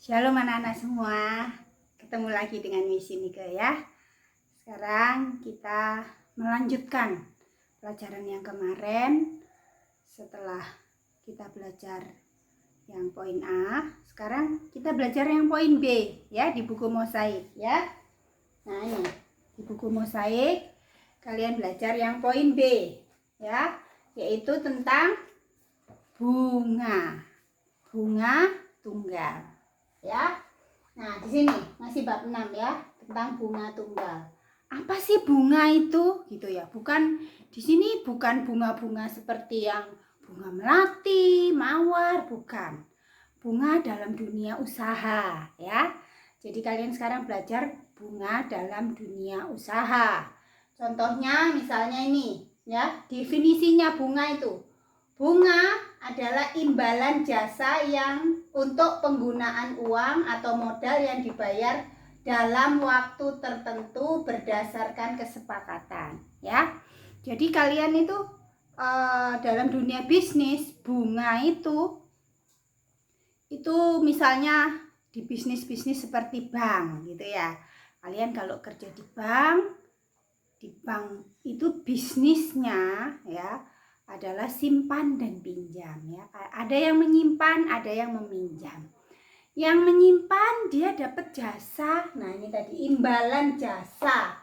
Shalom anak-anak semua, ketemu lagi dengan Miss Nike ya. Sekarang kita melanjutkan pelajaran yang kemarin. Setelah kita belajar yang poin A, sekarang kita belajar yang poin B ya, di buku mosaik ya. Nah ini, di buku mosaik kalian belajar yang poin B ya, yaitu tentang bunga tunggal. Ya. Nah, di sini masih bab 6 ya, tentang bunga tunggal. Apa sih bunga itu? Gitu ya. Bukan di sini bukan bunga-bunga seperti yang bunga melati, mawar, bukan. Bunga dalam dunia usaha, ya. Jadi kalian sekarang belajar bunga dalam dunia usaha. Contohnya misalnya ini, ya. Definisinya bunga itu. Bunga adalah imbalan jasa yang untuk penggunaan uang atau modal yang dibayar dalam waktu tertentu berdasarkan kesepakatan, ya. Jadi kalian itu dalam dunia bisnis, bunga itu misalnya di bisnis-bisnis seperti bank gitu ya. Kalian kalau kerja di bank itu bisnisnya ya adalah simpan dan pinjam ya. Ada yang menyimpan, ada yang meminjam. Yang menyimpan dia dapat jasa. Nah, ini tadi imbalan jasa.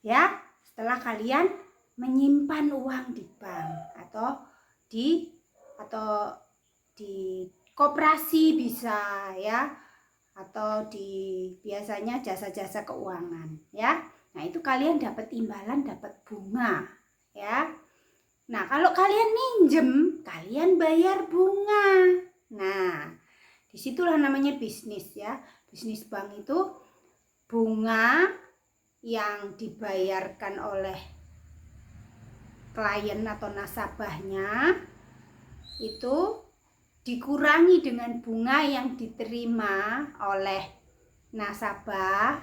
Ya, setelah kalian menyimpan uang di bank atau di koperasi bisa ya. Atau biasanya jasa-jasa keuangan ya. Nah, itu kalian dapat imbalan, dapat bunga ya. Nah, kalau kalian minjem, kalian bayar bunga. Nah, disitulah namanya bisnis ya. Bisnis bank itu bunga yang dibayarkan oleh klien atau nasabahnya itu dikurangi dengan bunga yang diterima oleh nasabah.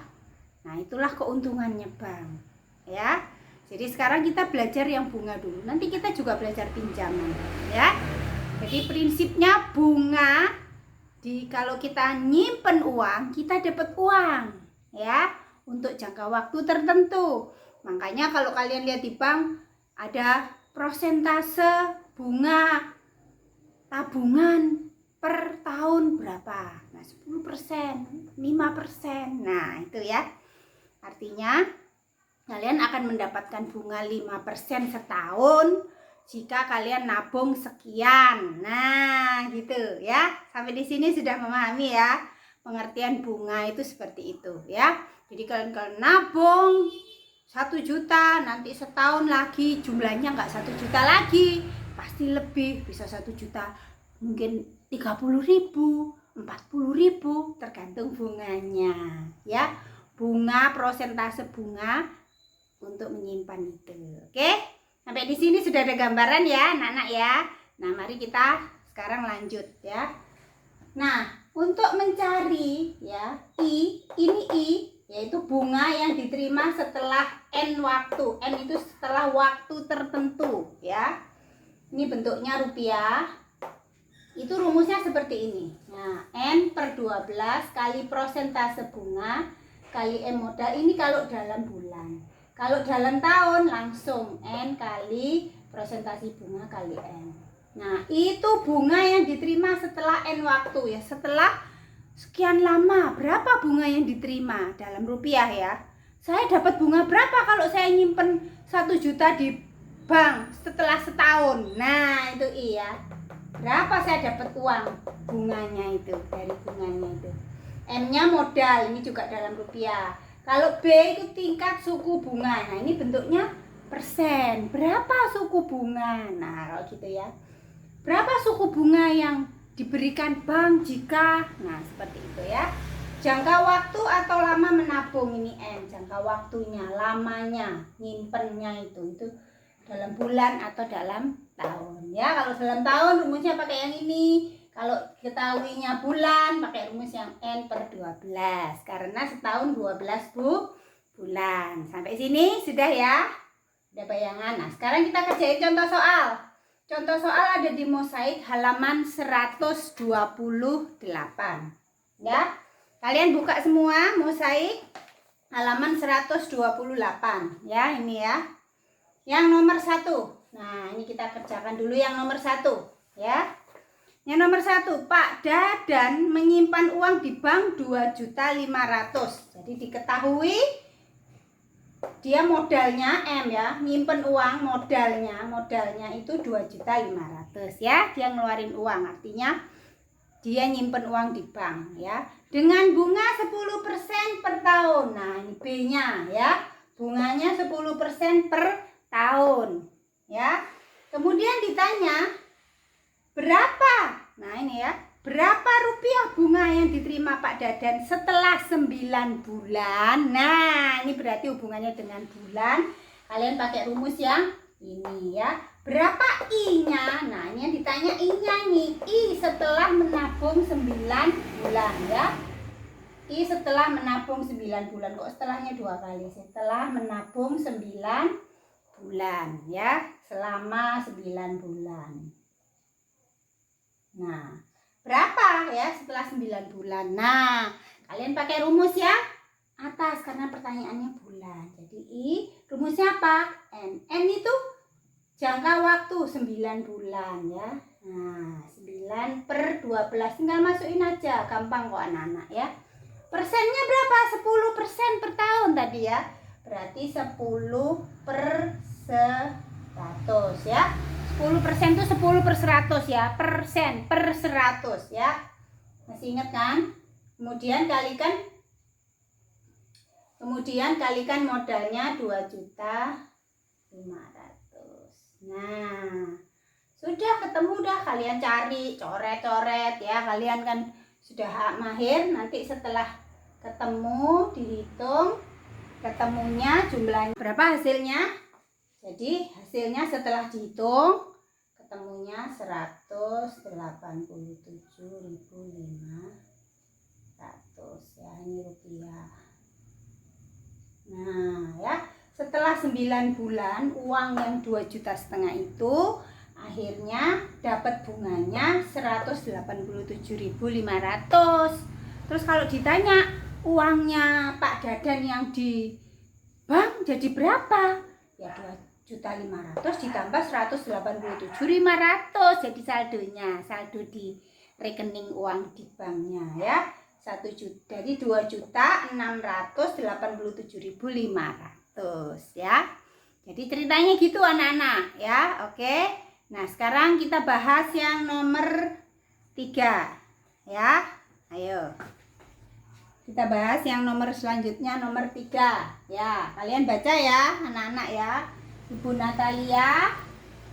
Nah, itulah keuntungannya bank ya. Jadi sekarang kita belajar yang bunga dulu. Nanti kita juga belajar pinjaman, ya. Jadi prinsipnya bunga kalau kita nyimpen uang, kita dapat uang, ya, untuk jangka waktu tertentu. Makanya kalau kalian lihat di bank ada prosentase bunga tabungan per tahun berapa? Nah, 10%, 5%. Nah, itu ya. Artinya kalian akan mendapatkan bunga 5% setahun jika kalian nabung sekian. Nah, gitu ya. Sampai di sini sudah memahami ya. Pengertian bunga itu seperti itu ya. Jadi kalian nabung 1 juta, nanti setahun lagi jumlahnya nggak 1 juta lagi. Pasti lebih, bisa 1 juta. Mungkin 30.000, 40.000, tergantung bunganya ya. Bunga, prosentase bunga untuk menyimpan itu. Oke? Sampai di sini sudah ada gambaran ya, anak-anak ya. Nah, mari kita sekarang lanjut ya. Nah, untuk mencari ya I, yaitu bunga yang diterima setelah N waktu. N itu setelah waktu tertentu ya. Ini bentuknya rupiah. Itu rumusnya seperti ini. Nah, N per 12 kali prosentase bunga kali M modal. Ini kalau dalam bulan. Kalau dalam tahun langsung N kali prosentasi bunga kali N. Nah, itu bunga yang diterima setelah N waktu ya. Setelah sekian lama, berapa bunga yang diterima dalam rupiah ya? Saya dapat bunga berapa kalau saya nyimpen 1 juta di bank setelah setahun? Nah, itu iya. Berapa saya dapat uang bunganya itu, dari bunganya itu. M-nya modal, ini juga dalam rupiah. Kalau B itu tingkat suku bunga. Nah, ini bentuknya persen. Berapa suku bunga? Nah, kalau gitu ya. Berapa suku bunga yang diberikan bank jika? Nah, seperti itu ya. Jangka waktu atau lama menabung, ini N. Jangka waktunya, lamanya, nyimpennya itu dalam bulan atau dalam tahun. Ya, kalau dalam tahun rumusnya pakai yang ini. Kalau ketahuinya bulan pakai rumus yang N per 12 karena setahun 12 bulan. Sampai sini sudah ya? Ada bayangan. Nah, sekarang kita kerjain contoh soal. Contoh soal ada di mosaik halaman 128. Ya. Kalian buka semua mosaik halaman 128 ya, ini ya. Yang nomor 1. Nah, ini kita kerjakan dulu yang nomor 1 ya. Yang nomor 1, Pak Dadan menyimpan uang di bank 2.500.000. Jadi diketahui dia modalnya M ya, nyimpen uang modalnya itu 2.500.000 ya. Dia ngeluarin uang, artinya dia nyimpen uang di bank ya, dengan bunga 10% per tahun. Nah, ini B-nya ya. Bunganya 10% per tahun ya. Kemudian ditanya berapa? Nah, ini ya. Berapa rupiah bunga yang diterima Pak Dadan setelah 9 bulan? Nah, ini berarti hubungannya dengan bulan. Kalian pakai rumus yang ini ya. Berapa I-nya? Nah, ini yang ditanya I-nya nih. I setelah menabung 9 bulan ya. I setelah menabung 9 bulan. Kok setelahnya 2 kali? Setelah menabung 9 bulan ya. Selama 9 bulan. Nah, berapa ya setelah 9 bulan? Nah, kalian pakai rumus ya atas karena pertanyaannya bulan. Jadi I rumusnya apa? N itu jangka waktu 9 bulan ya. Nah, 9 per 12 tinggal masukin aja, gampang kok anak-anak ya. Persennya berapa? 10% per tahun tadi ya. Berarti 10 per 100 ya. 10% itu 10 per 100 ya. Persen per 100 ya. Masih ingat kan? Kemudian kalikan modalnya 2.500.000. Nah, sudah ketemu dah, kalian cari, coret-coret ya. Kalian kan sudah mahir, nanti setelah ketemu dihitung ketemunya jumlahnya berapa hasilnya. Jadi hasilnya setelah dihitung ketemunya 187.500 ya, ini rupiah. Nah ya, setelah 9 bulan uang yang 2,5 juta itu akhirnya dapat bunganya 187.500. Terus kalau ditanya uangnya Pak Dadan yang di bank jadi berapa? Ya 2.500.000 ditambah 187.500. Jadi saldo di rekening uang di banknya ya 1 juta. Jadi 2.687.500 ya. Jadi ceritanya gitu anak-anak ya. Oke. Nah, sekarang kita bahas yang nomor 3 ya. Ayo. Kita bahas yang nomor selanjutnya, nomor 3 ya. Kalian baca ya anak-anak ya. Ibu Natalia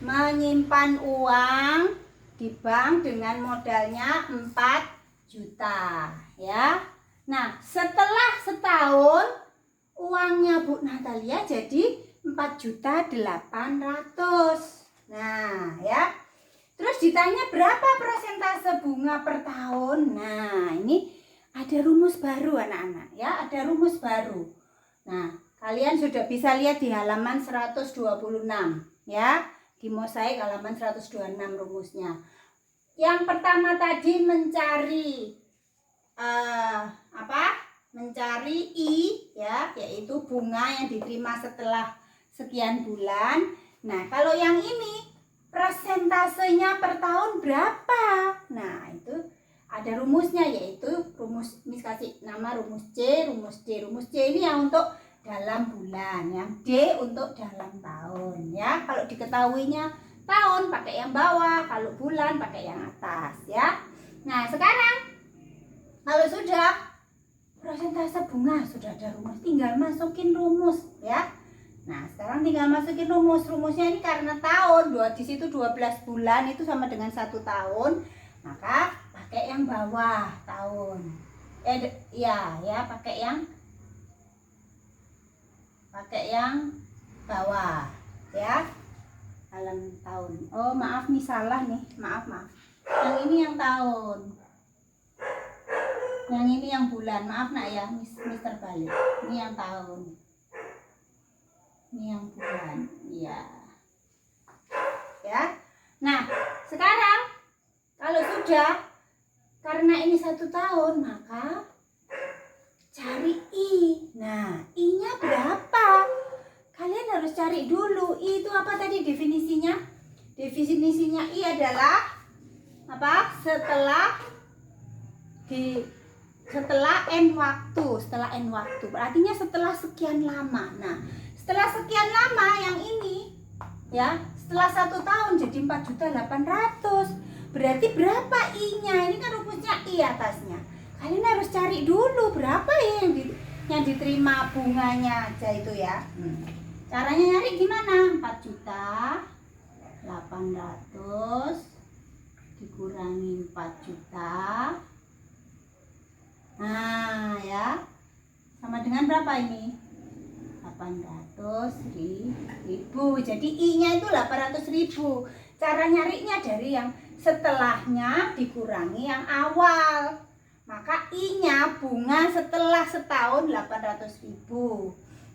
menyimpan uang di bank dengan modalnya 4 juta ya. Nah, setelah setahun uangnya Bu Natalia jadi 4.800.000. Nah, ya. Terus ditanya berapa persentase bunga per tahun? Nah, ini ada rumus baru anak-anak ya, ada rumus baru. Nah, kalian sudah bisa lihat di halaman 126 ya. Di mosaik halaman 126 rumusnya. Yang pertama tadi mencari mencari I ya, yaitu bunga yang diterima setelah sekian bulan. Nah, kalau yang ini persentasenya per tahun berapa? Nah, itu ada rumusnya, yaitu rumus, Miss kasih nama rumus C, rumus D. Rumus C ini yang untuk dalam bulan, yang D untuk dalam tahun ya. Kalau diketahuinya tahun pakai yang bawah, kalau bulan pakai yang atas ya. Nah, sekarang kalau sudah persentase bunga, sudah ada rumus, tinggal masukin rumus ya. Nah, sekarang tinggal masukin rumus. Rumusnya ini karena tahun, di situ 12 bulan itu sama dengan 1 tahun, maka pakai yang bawah tahun. Pakai yang bawah ya. Dalam tahun. Oh, maaf nih, salah nih. Maaf. Yang ini yang tahun. Yang ini yang bulan. Maaf nak ya, Mister balik. Ini yang tahun. Ini yang bulan, iya. Ya. Nah, sekarang kalau sudah, karena ini 1 tahun, maka fungsinya I adalah apa? Setelah N waktu. Artinya setelah sekian lama. Nah, setelah sekian lama yang ini ya, setelah 1 tahun jadi 4.800.000. Berarti berapa I-nya? Ini kan rumusnya I atasnya. Kalian harus cari dulu berapa ya yang diterima bunganya aja itu ya. Caranya nyari gimana? 4.800.000 dikurangi 4 juta. Nah ya, sama dengan berapa ini? 800.000. Jadi I-nya itu 800.000. Cara nyarinya dari yang setelahnya dikurangi yang awal. Maka I-nya bunga setelah setahun 800.000.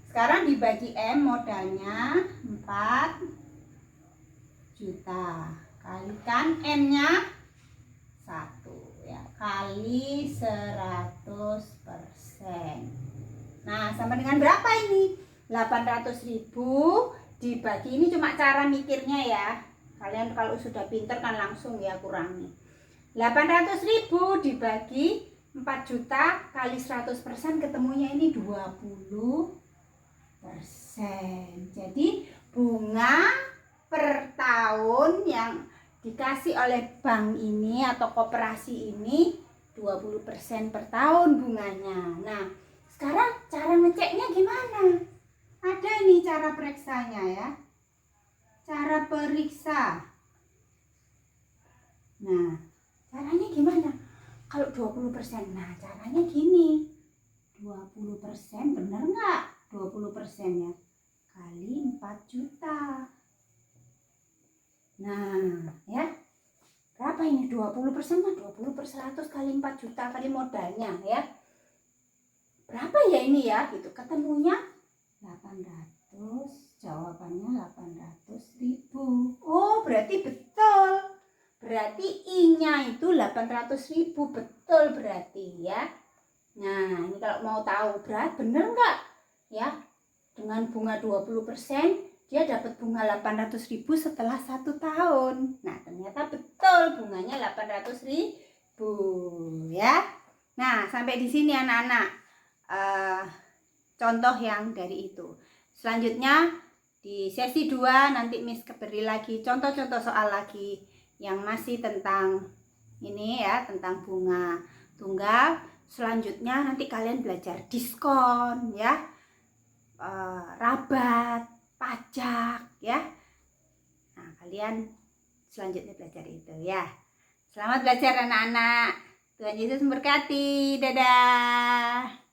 Sekarang dibagi M, modalnya 4 juta. Kalikan M-nya 1 ya, kali 100%. Nah, sama dengan berapa ini? 800.000 dibagi, ini cuma cara mikirnya ya. Kalian kalau sudah pinter kan langsung ya kurangi. 800.000 dibagi 4 juta kali 100%, ketemunya ini 20%. Jadi bunga per tahun yang dikasih oleh bank ini atau koperasi ini 20% per tahun bunganya. Nah, sekarang cara ngeceknya gimana? Ada nih cara periksanya ya. Cara periksa. Nah, caranya gimana? Kalau 20%, nah caranya gini. 20% bener nggak? 20% ya. Kali 4 juta. Nah, ya. Berapa ini? 20% mah 20/100 kali 4 juta kali modalnya ya. Berapa ya ini ya? Gitu. Ketemunya 800, jawabannya 800.000. Oh, berarti betul. Berarti I-nya itu 800.000, betul berarti ya. Nah, ini kalau mau tahu bener nggak ya? Dengan bunga 20%, dia dapat bunga 800.000 setelah 1 tahun. Nah, ternyata betul bunganya 800.000 ya. Nah, sampai di sini anak-anak. Contoh yang dari itu. Selanjutnya di sesi 2 nanti Miss beri lagi contoh-contoh soal lagi yang masih tentang ini ya, tentang bunga tunggal. Selanjutnya nanti kalian belajar diskon ya, rabat, pajak ya. Nah, kalian selanjutnya belajar itu ya. Selamat belajar anak-anak. Tuhan Yesus memberkati. Dadah.